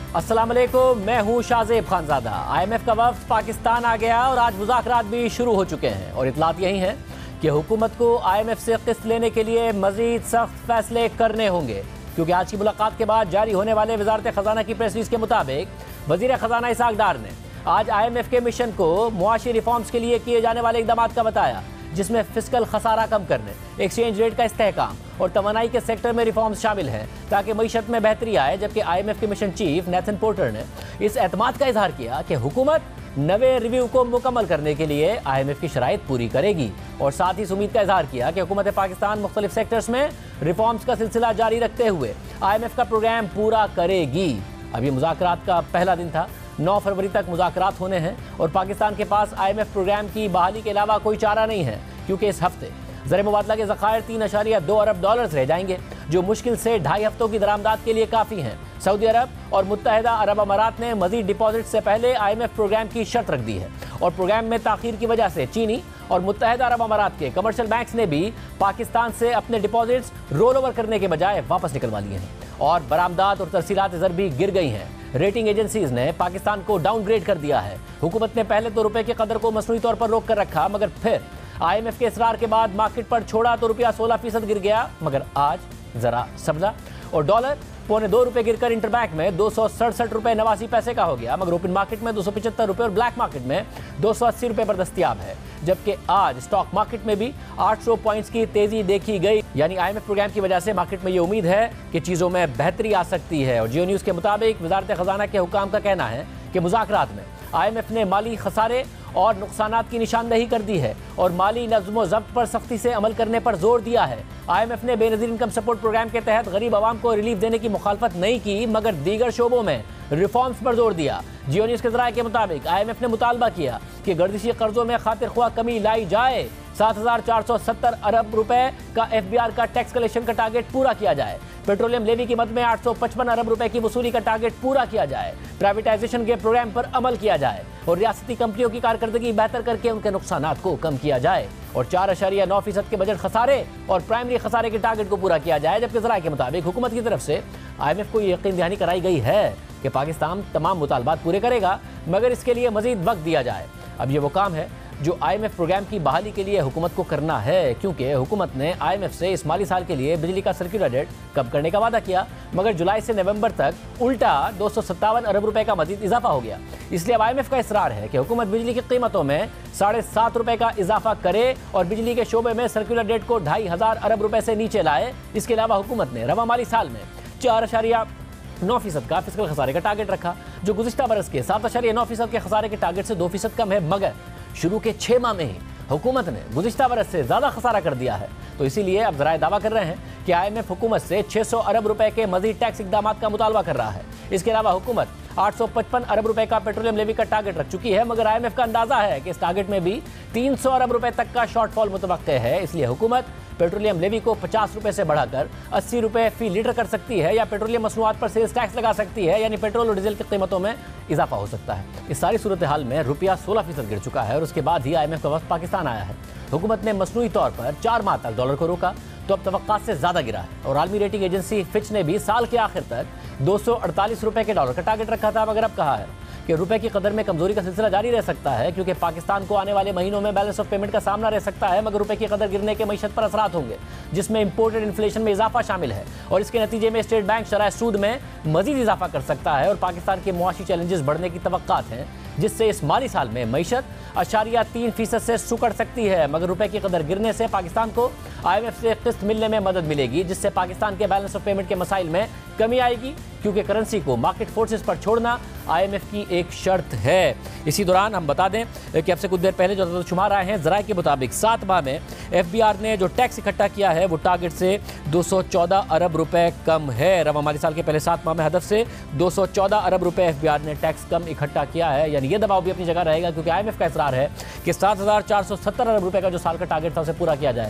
अस्सलाम वालेकुम, मैं हूं शाहजेब खानजादा। IMF का वफ्द पाकिस्तान आ गया और आज मुज़ाकरात भी शुरू हो चुके हैं और इतलात यही है कि हुकूमत को IMF से किस्त लेने के लिए मजीद सख्त फैसले करने होंगे, क्योंकि आज की मुलाकात के बाद जारी होने वाले वजारत खजाना की प्रेस रिलीज के मुताबिक वजीर खजाना इसहाक डार ने आज IMF के मिशन को मुआशी रिफॉर्म्स के लिए किए जाने वाले इकदाम का बताया, जिसमें फिस्कल खसारा कम करने, एक्सचेंज रेट का इस्तेहकाम और तवानाई के सेक्टर में रिफॉर्म्स शामिल हैं ताकि मईशत में बेहतरी आए। जबकि IMF के मिशन चीफ नेथन पोर्टर ने इस एतमाद का इजहार किया कि हुकूमत नवे रिव्यू को मुकम्मल करने के लिए IMF की शराइत पूरी करेगी और साथ ही इस उम्मीद का इजहार किया कि हुकूमत पाकिस्तान मुख्तलिफ सेक्टर्स में रिफॉर्म्स का सिलसिला जारी रखते हुए IMF का प्रोग्राम पूरा करेगी। अभी मुज़ाकरात का पहला दिन था, 9 फरवरी तक मुज़ाकरात होने हैं और पाकिस्तान के पास IMF प्रोग्राम की बहाली के अलावा कोई चारा नहीं है, क्योंकि इस हफ्ते ज़र मुबादला के ज़खायर 3.2 अरब डॉलर्स रह जाएंगे, जो मुश्किल से 2.5 हफ्तों की दरामदाद के लिए काफ़ी हैं। सऊदी अरब और मुत्तहदा अरब अमारात ने मज़ीद डिपॉजिट से पहले IMF प्रोग्राम की शर्त रख दी है और प्रोग्राम में ताख़ीर की वजह से चीनी और मुत्तहदा अरब अमारात के कमर्शियल बैंक्स ने भी पाकिस्तान से अपने डिपॉजिट्स रोल ओवर करने के बजाय वापस निकलवा लिए हैं और बरामदात और तरसीलात ज़र भी गिर गई हैं। रेटिंग एजेंसीज ने पाकिस्तान को डाउनग्रेड कर दिया है। हुकूमत ने पहले तो रुपए की कदर को मसनूई तौर पर रोक कर रखा, मगर फिर IMF के इसरार के बाद मार्केट पर छोड़ा तो रुपया 16% गिर गया, मगर आज जरा संभला और डॉलर 1.25 रुपये गिरकर इंटरबैंक में 267 रुपये 89 पैसे का हो गया, मगर ओपन मार्केट में 275 रुपये और ब्लैक मार्केट में 280 रुपये पर दस्तयाब है। जबकि आज स्टॉक मार्केट में भी 800 पॉइंट्स की तेजी देखी गई, यानी IMF प्रोग्राम की वजह से मार्केट में ये उम्मीद है कि चीज़ों में बेहतरी आ सकती है। और जियो न्यूज़ के मुताबिक वजारत खजाना के हुकाम का कहना है कि मुज़ाकरात में IMF ने माली खसारे और नुकसानात की निशानदही कर दी है और माली नज़्म व ज़ब्त पर सख्ती से अमल करने पर जोर दिया है। IMF ने बेनज़ीर इनकम सपोर्ट प्रोग्राम के तहत गरीब आवाम को रिलीफ देने की मुखालफत नहीं की, मगर दीगर शोबों में रिफॉर्म्स पर जोर दिया। जियो न्यूज़ के ज़राए के मुताबिक IMF ने मुतालबा किया कि गर्दिशी कर्जों में खातिर ख्वाह कमी लाई जाए, 7,470 अरब रुपए का FBR का टैक्स कलेक्शन का टारगेट पूरा किया जाए, पेट्रोलियम लेवी की मद में 855 अरब रुपए की वसूली का टारगेट पूरा किया जाए, प्राइवेटाइजेशन के प्रोग्राम पर अमल किया जाए और रियासती कंपनियों की कारकर्दगी बेहतर करके उनके नुकसानात को कम किया जाए और 4.9% के बजट खसारे और प्राइमरी खसारे के टारगेट को पूरा किया जाए। जबकि ज़राए के मुताबिक हुकूमत की तरफ से IMF को यकीन दहानी कराई गई है कि पाकिस्तान तमाम मुतालबात पूरे करेगा, मगर इसके लिए मजीद वक्त दिया जाए। अब ये वो काम है जो IMF प्रोग्राम की बहाली के लिए हुकूमत को करना है, क्योंकि हुकूमत ने IMF से इस माली साल के लिए बिजली का सर्कुलर रेट कम करने का वादा किया, मगर जुलाई से नवंबर तक उल्टा 257 अरब रुपए का मजीद इजाफा हो गया। इसलिए अब IMF का इसरार है कि हुकूमत बिजली की कीमतों में 7.5 रुपए का इजाफा करे और बिजली के शोबे में सर्कुलर रेट को 2,500 अरब रुपए से नीचे लाए। इसके अलावा हुकूमत ने रवा माली साल में 4.9% का फिस्कल खसारे का टारगेट रखा, जो गुज़िश्ता बरस के 7.9% के खसारे के टारगेट से 2% कम है, मगर शुरू के 6 माह में ही हुकूमत ने गुज़िश्ता बरस से ज़्यादा खसारा कर दिया है। तो इसीलिए अब ज़राए दावा कर रहे हैं कि IMF हुकूमत से 600 अरब रुपए के मज़ीद टैक्स इक़दाम का मुतालबा कर रहा है। इसके अलावा हुकूमत 855 अरब रुपए का पेट्रोलियम लेवी का टारगेट रख चुकी है, मगर IMF का अंदाजा है कि इस टारगेट में भी 300 अरब रुपए तक का शॉर्टफॉल मुतवक्के है। इसलिए हुकूमत पेट्रोलियम लेवी को 50 रुपए से बढ़ाकर 80 रुपए फी लीटर कर सकती है या पेट्रोलियम मसनूआत पर सेल्स टैक्स लगा सकती है, यानी पेट्रोल और डीजल की कीमतों में इजाफा हो सकता है। इस सारी सूरत हाल में रुपया 16% गिर चुका है और उसके बाद ही IMF का वक्त पाकिस्तान आया है। हुकूमत ने मसनूई तौर पर 4 माह तक डॉलर को रोका तो अब तवक्कात से ज़्यादा गिरा है और आलमी रेटिंग एजेंसी फिच ने भी साल के आखिर तक 248 रुपए के डॉलर का टारगेट रखा था, मगर अब कहा है कि रुपए की कदर में कमजोरी का सिलसिला जारी रह सकता है, क्योंकि पाकिस्तान को आने वाले महीनों में बैलेंस ऑफ पेमेंट का सामना रह सकता है, मगर रुपए की कदर गिरने के मईशत पर असरात होंगे, जिसमें इंपोर्टेड इन्फ्लेशन में इजाफा शामिल है और इसके नतीजे में स्टेट बैंक शरह सूद में मजीद इजाफा कर सकता है और पाकिस्तान के मुआशी चैलेंजेस बढ़ने की तवक्कात हैं, जिससे इस माली साल में मईशत 3% से सुकड़ सकती है। मगर रुपए की कदर गिरने से पाकिस्तान को IMF से किस्त मिलने में मदद मिलेगी, जिससे पाकिस्तान के बैलेंस ऑफ पेमेंट के मसाइल में कमी आएगी, क्योंकि करेंसी को मार्केट फोर्सेस पर छोड़ना IMF की एक शर्त है। इसी दौरान हम बता दें कि अब से कुछ देर पहले जो शुमार आए हैं ज़राए के मुताबिक 7 माह में FBR ने जो टैक्स इकट्ठा किया है वो टारगेट से 214 अरब रुपए कम है। रवा माली साल के पहले 7 माह में हदफ से 214 अरब रुपए FBR ने टैक्स कम इकट्ठा किया है, यानी ये दबाव भी अपनी जगह रहेगा, क्योंकि IMF का इसरार है कि 7,470 अरब रुपए का जो साल का टारगेट था उसे पूरा किया जाए।